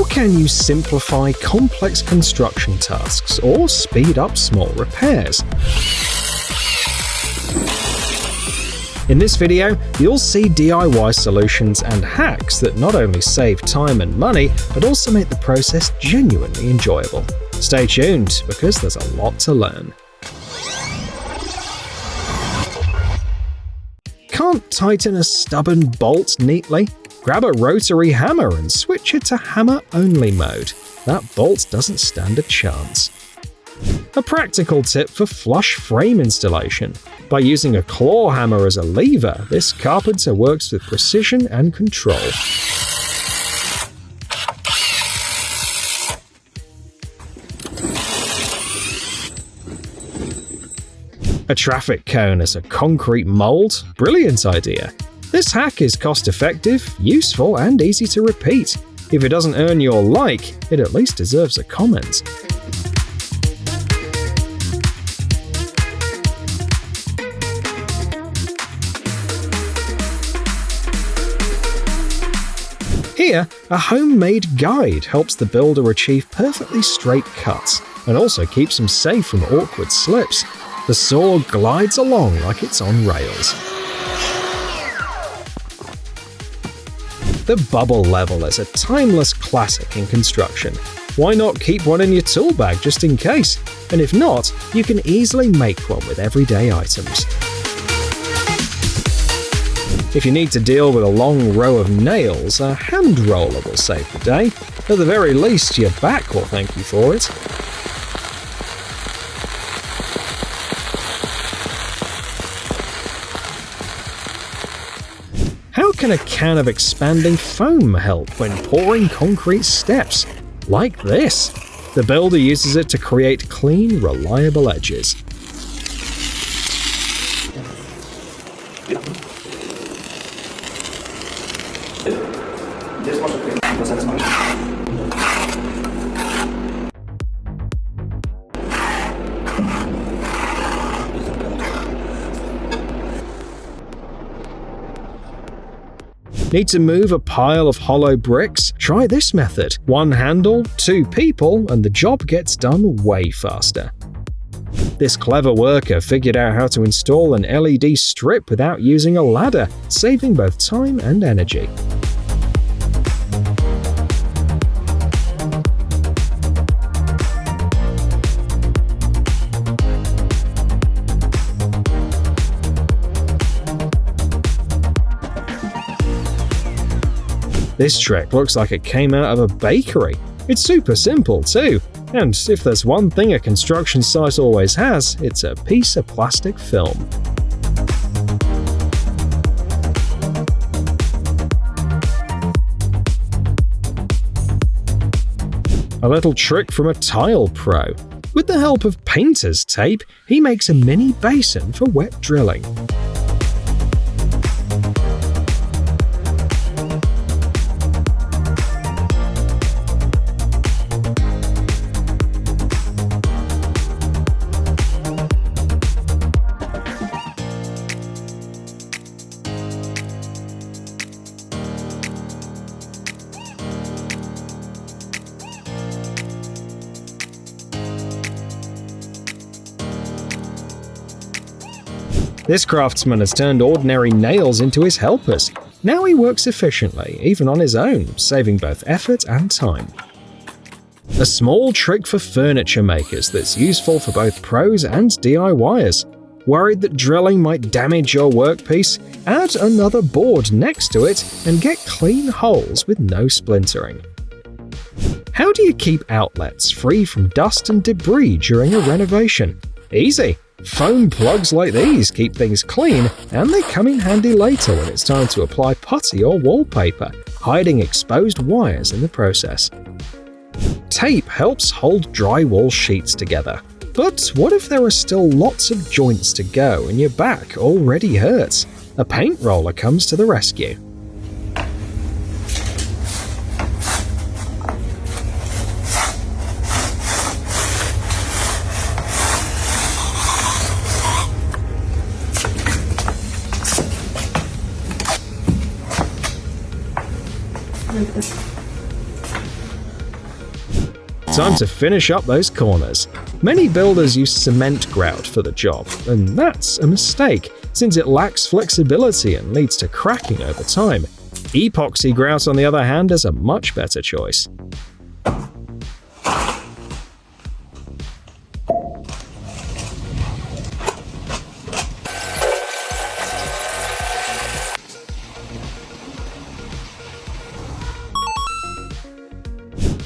How can you simplify complex construction tasks or speed up small repairs? In this video, you'll see DIY solutions and hacks that not only save time and money, but also make the process genuinely enjoyable. Stay tuned, because there's a lot to learn. Can't tighten a stubborn bolt neatly? Grab a rotary hammer and switch it to hammer-only mode. That bolt doesn't stand a chance. A practical tip for flush frame installation. By using a claw hammer as a lever, this carpenter works with precision and control. A traffic cone as a concrete mold? Brilliant idea. This hack is cost-effective, useful, and easy to repeat. If it doesn't earn your like, it at least deserves a comment. Here, a homemade guide helps the builder achieve perfectly straight cuts, and also keeps them safe from awkward slips. The saw glides along like it's on rails. The bubble level is a timeless classic in construction. Why not keep one in your tool bag just in case? And if not, you can easily make one with everyday items. If you need to deal with a long row of nails, a hand roller will save the day. At the very least, your back will thank you for it. How can a can of expanding foam help when pouring concrete steps? Like this. The builder uses it to create clean, reliable edges. Need to move a pile of hollow bricks? Try this method. One handle, 2 people, and the job gets done way faster. This clever worker figured out how to install an LED strip without using a ladder, saving both time and energy. This trick looks like it came out of a bakery. It's super simple too, and if there's one thing a construction site always has, it's a piece of plastic film. A little trick from a tile pro. With the help of painter's tape, he makes a mini basin for wet drilling. This craftsman has turned ordinary nails into his helpers. Now he works efficiently, even on his own, saving both effort and time. A small trick for furniture makers that's useful for both pros and DIYers. Worried that drilling might damage your workpiece? Add another board next to it and get clean holes with no splintering. How do you keep outlets free from dust and debris during a renovation? Easy! Foam plugs like these keep things clean, and they come in handy later when it's time to apply putty or wallpaper, hiding exposed wires in the process. Tape helps hold drywall sheets together. But what if there are still lots of joints to go and your back already hurts? A paint roller comes to the rescue. Time to finish up those corners. Many builders use cement grout for the job, and that's a mistake, since it lacks flexibility and leads to cracking over time. Epoxy grout, on the other hand, is a much better choice.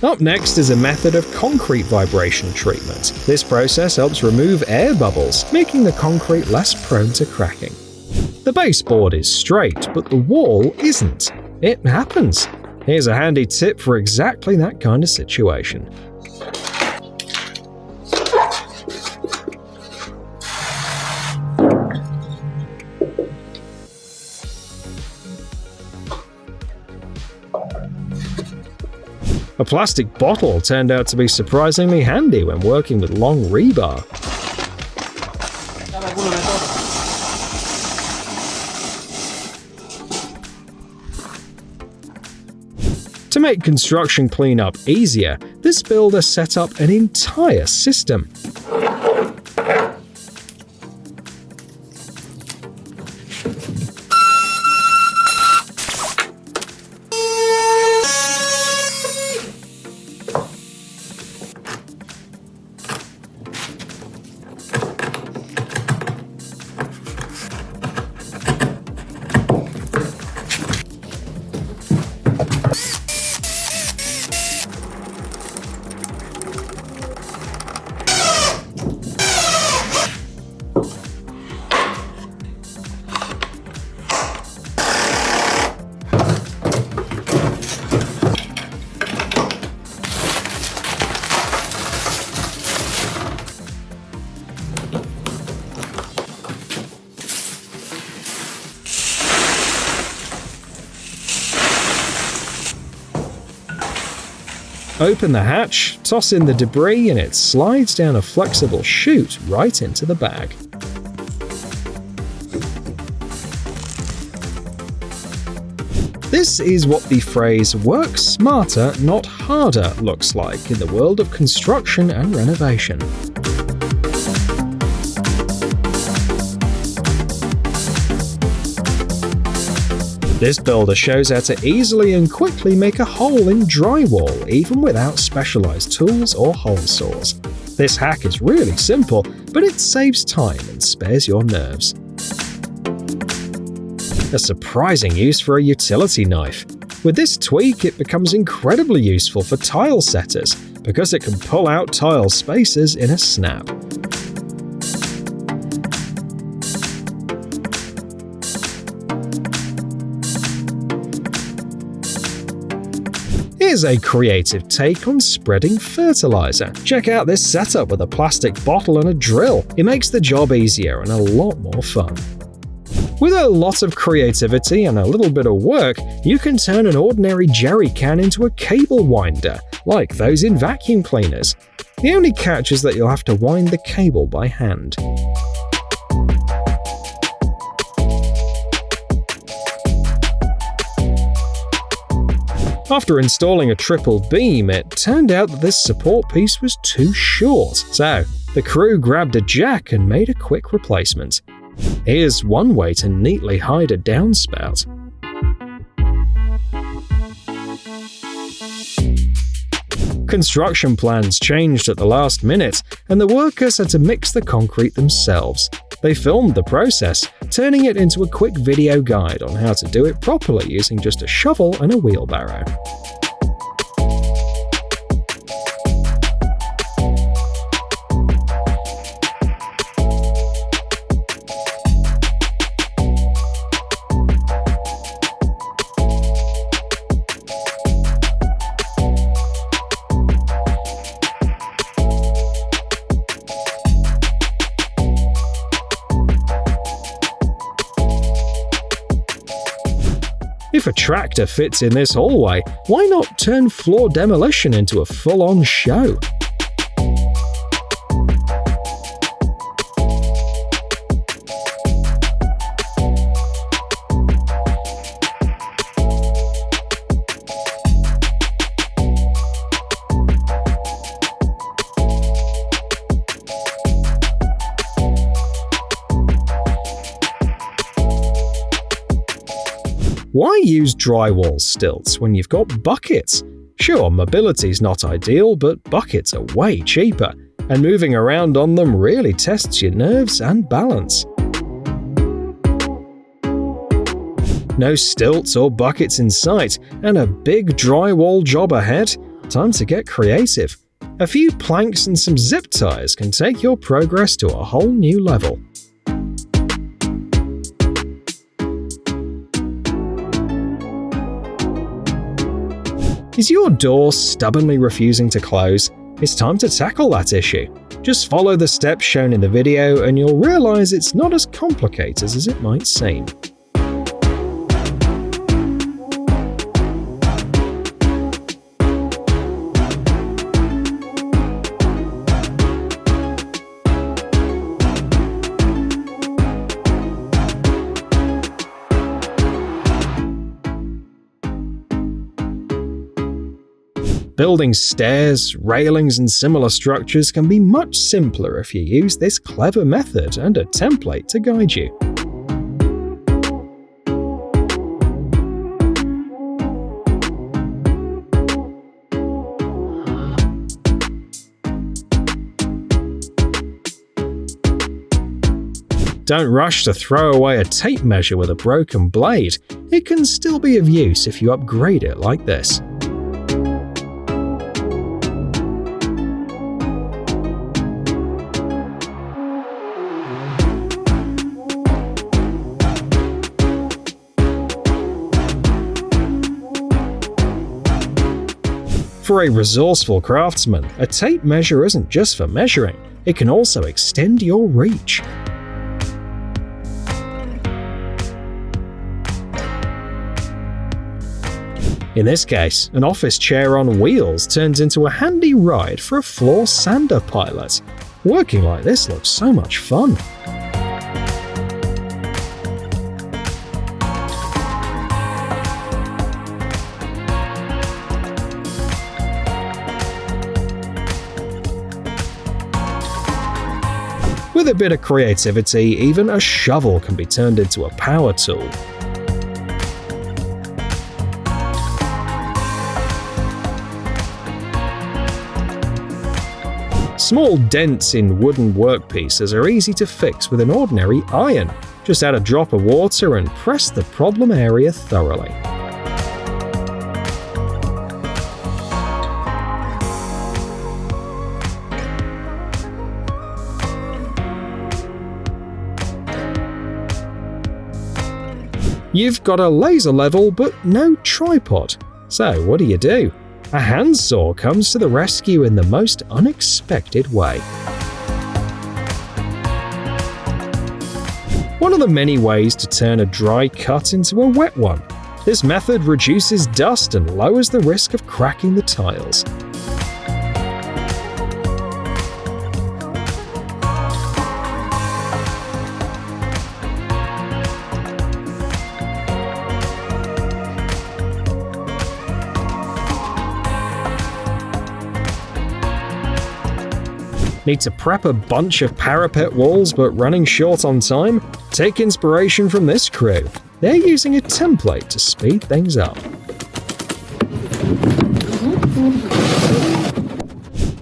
Up next is a method of concrete vibration treatment. This process helps remove air bubbles, making the concrete less prone to cracking. The baseboard is straight, but the wall isn't. It happens. Here's a handy tip for exactly that kind of situation. A plastic bottle turned out to be surprisingly handy when working with long rebar. To make construction cleanup easier, this builder set up an entire system. Open the hatch, toss in the debris, and it slides down a flexible chute right into the bag. This is what the phrase "work smarter, not harder" looks like in the world of construction and renovation. This builder shows how to easily and quickly make a hole in drywall even without specialized tools or hole saws. This hack is really simple, but it saves time and spares your nerves. A surprising use for a utility knife. With this tweak, it becomes incredibly useful for tile setters because it can pull out tile spacers in a snap. Here's a creative take on spreading fertilizer. Check out this setup with a plastic bottle and a drill. It makes the job easier and a lot more fun. With a lot of creativity and a little bit of work, you can turn an ordinary jerry can into a cable winder, like those in vacuum cleaners. The only catch is that you'll have to wind the cable by hand. After installing a triple beam, it turned out that this support piece was too short, so the crew grabbed a jack and made a quick replacement. Here's one way to neatly hide a downspout. Construction plans changed at the last minute, and the workers had to mix the concrete themselves. They filmed the process, turning it into a quick video guide on how to do it properly using just a shovel and a wheelbarrow. If a tractor fits in this hallway, why not turn floor demolition into a full-on show? Why use drywall stilts when you've got buckets? Sure, mobility's not ideal, but buckets are way cheaper, and moving around on them really tests your nerves and balance. No stilts or buckets in sight, and a big drywall job ahead? Time to get creative. A few planks and some zip ties can take your progress to a whole new level. Is your door stubbornly refusing to close? It's time to tackle that issue. Just follow the steps shown in the video and you'll realize it's not as complicated as it might seem. Building stairs, railings, and similar structures can be much simpler if you use this clever method and a template to guide you. Don't rush to throw away a tape measure with a broken blade. It can still be of use if you upgrade it like this. For a resourceful craftsman, a tape measure isn't just for measuring, it can also extend your reach. In this case, an office chair on wheels turns into a handy ride for a floor sander pilot. Working like this looks so much fun. With a bit of creativity, even a shovel can be turned into a power tool. Small dents in wooden workpieces are easy to fix with an ordinary iron. Just add a drop of water and press the problem area thoroughly. You've got a laser level but no tripod. So what do? A handsaw comes to the rescue in the most unexpected way. One of the many ways to turn a dry cut into a wet one. This method reduces dust and lowers the risk of cracking the tiles. Need to prep a bunch of parapet walls but running short on time? Take inspiration from this crew. They're using a template to speed things up.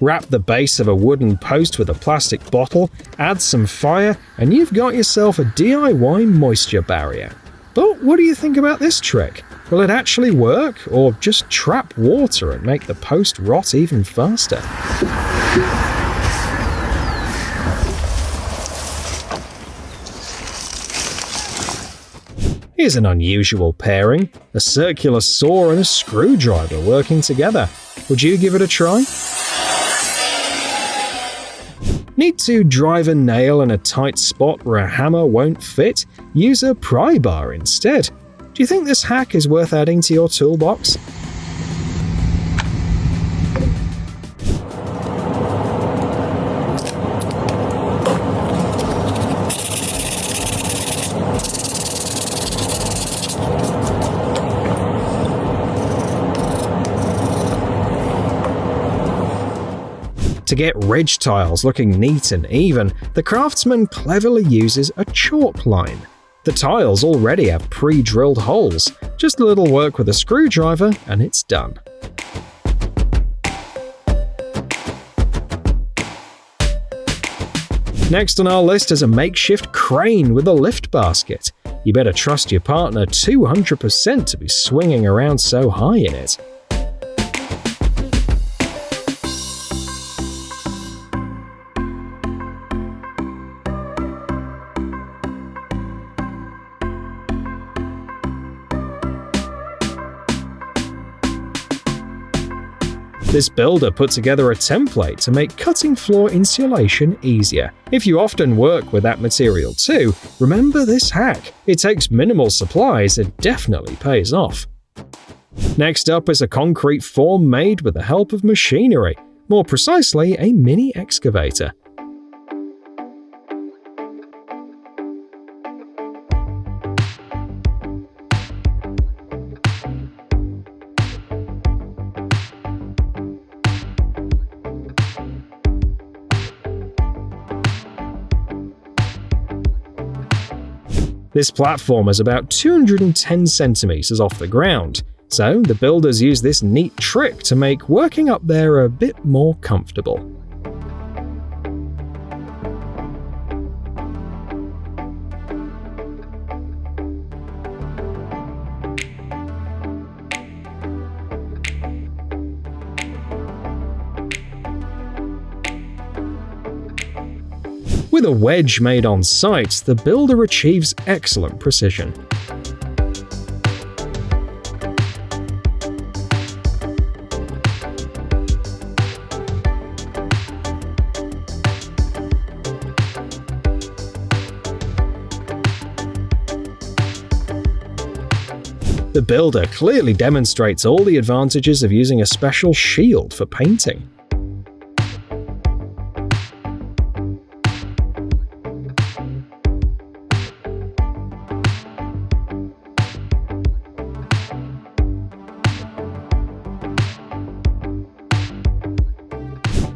Wrap the base of a wooden post with a plastic bottle, add some fire, and you've got yourself a DIY moisture barrier. But what do you think about this trick? Will it actually work, or just trap water and make the post rot even faster? Here's an unusual pairing, a circular saw and a screwdriver working together. Would you give it a try? Need to drive a nail in a tight spot where a hammer won't fit? Use a pry bar instead. Do you think this hack is worth adding to your toolbox? To get ridge tiles looking neat and even, the craftsman cleverly uses a chalk line. The tiles already have pre-drilled holes. Just a little work with a screwdriver and it's done. Next on our list is a makeshift crane with a lift basket. You better trust your partner 200% to be swinging around so high in it. This builder put together a template to make cutting floor insulation easier. If you often work with that material too, remember this hack. It takes minimal supplies and definitely pays off. Next up is a concrete form made with the help of machinery, more precisely a mini excavator. This platform is about 210 centimeters off the ground, so the builders use this neat trick to make working up there a bit more comfortable. With a wedge made on site, the builder achieves excellent precision. The builder clearly demonstrates all the advantages of using a special shield for painting.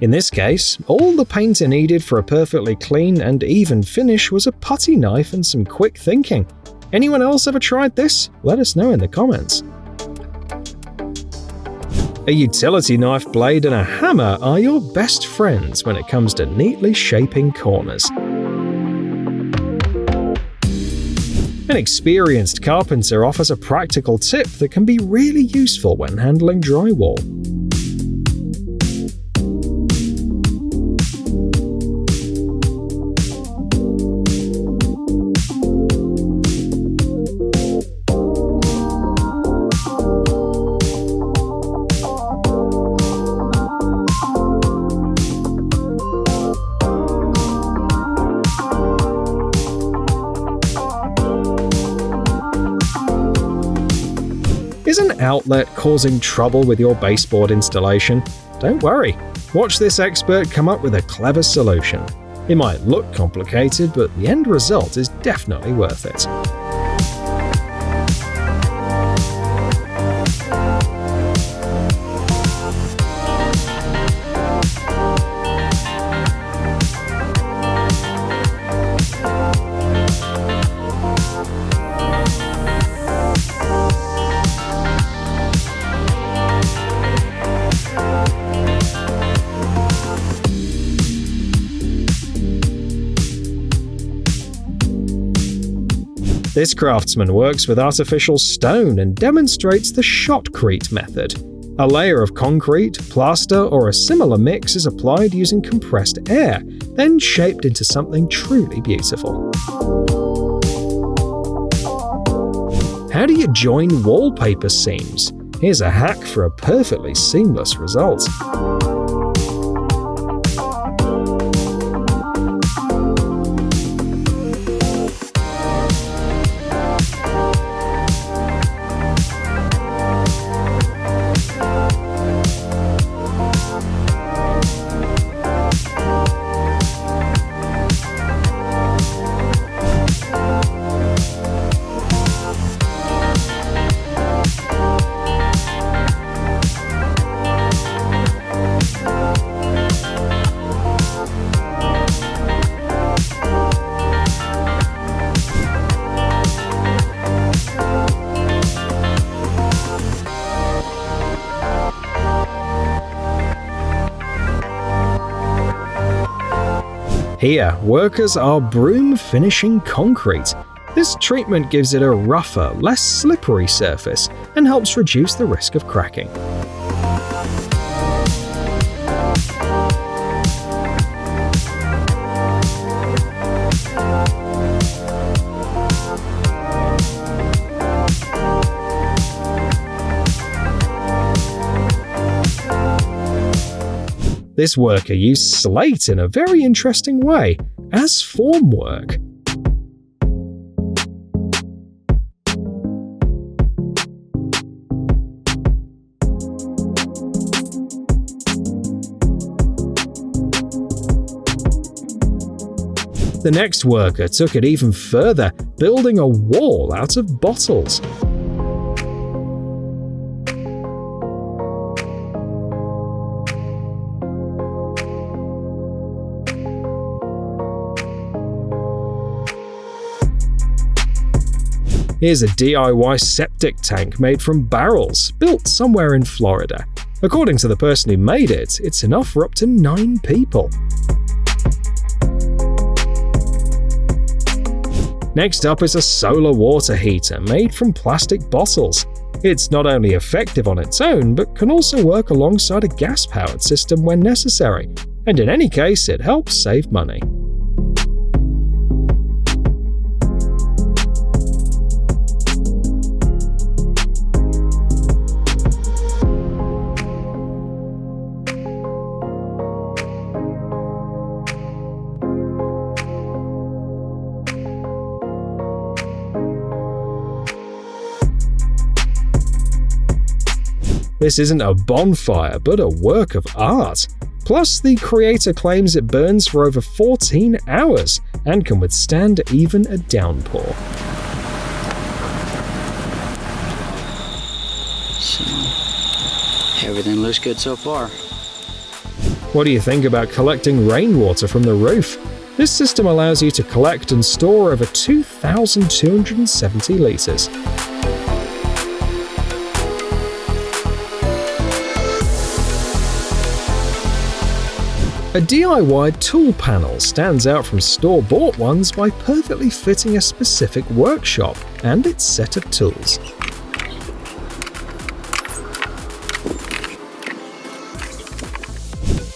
In this case, all the painter needed for a perfectly clean and even finish was a putty knife and some quick thinking. Anyone else ever tried this? Let us know in the comments. A utility knife blade and a hammer are your best friends when it comes to neatly shaping corners. An experienced carpenter offers a practical tip that can be really useful when handling drywall. Is an outlet causing trouble with your baseboard installation? Don't worry, watch this expert come up with a clever solution. It might look complicated, but the end result is definitely worth it. This craftsman works with artificial stone and demonstrates the shotcrete method. A layer of concrete, plaster, or a similar mix is applied using compressed air, then shaped into something truly beautiful. How do you join wallpaper seams? Here's a hack for a perfectly seamless result. Here, workers are broom finishing concrete. This treatment gives it a rougher, less slippery surface and helps reduce the risk of cracking. This worker used slate in a very interesting way, as formwork. The next worker took it even further, building a wall out of bottles. Here's a DIY septic tank made from barrels, built somewhere in Florida. According to the person who made it, it's enough for up to 9 people. Next up is a solar water heater made from plastic bottles. It's not only effective on its own, but can also work alongside a gas-powered system when necessary, and in any case, it helps save money. This isn't a bonfire, but a work of art. Plus, the creator claims it burns for over 14 hours and can withstand even a downpour. So, everything looks good so far. What do you think about collecting rainwater from the roof? This system allows you to collect and store over 2,270 litres. A DIY tool panel stands out from store-bought ones by perfectly fitting a specific workshop and its set of tools.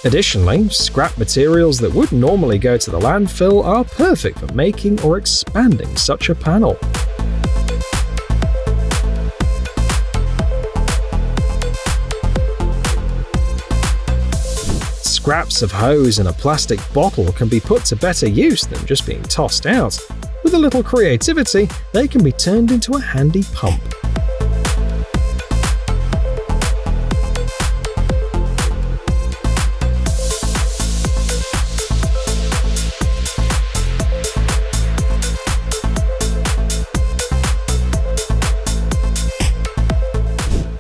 Additionally, scrap materials that would normally go to the landfill are perfect for making or expanding such a panel. Scraps of hose in a plastic bottle can be put to better use than just being tossed out. With a little creativity, they can be turned into a handy pump.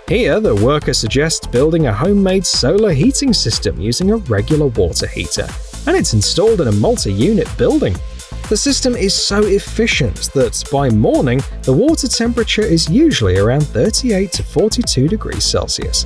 Here, the worker suggests building a homemade solar heating system using a regular water heater, and it's installed in a multi-unit building. The system is so efficient that by morning, the water temperature is usually around 38 to 42 degrees Celsius.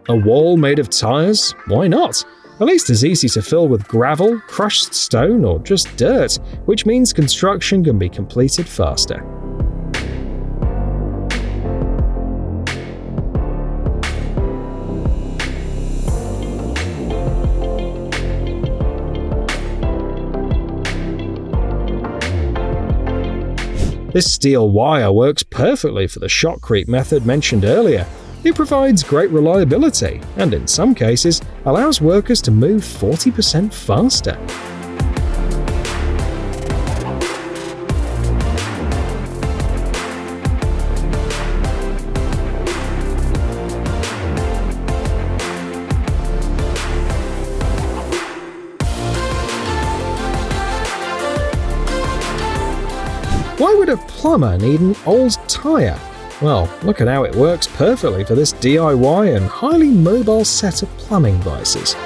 A wall made of tires? Why not? At least it's easy to fill with gravel, crushed stone, or just dirt, which means construction can be completed faster. This steel wire works perfectly for the shotcrete method mentioned earlier. It provides great reliability and, in some cases, allows workers to move 40% faster. Why would a plumber need an old tire? Well, look at how it works perfectly for this DIY and highly mobile set of plumbing vices.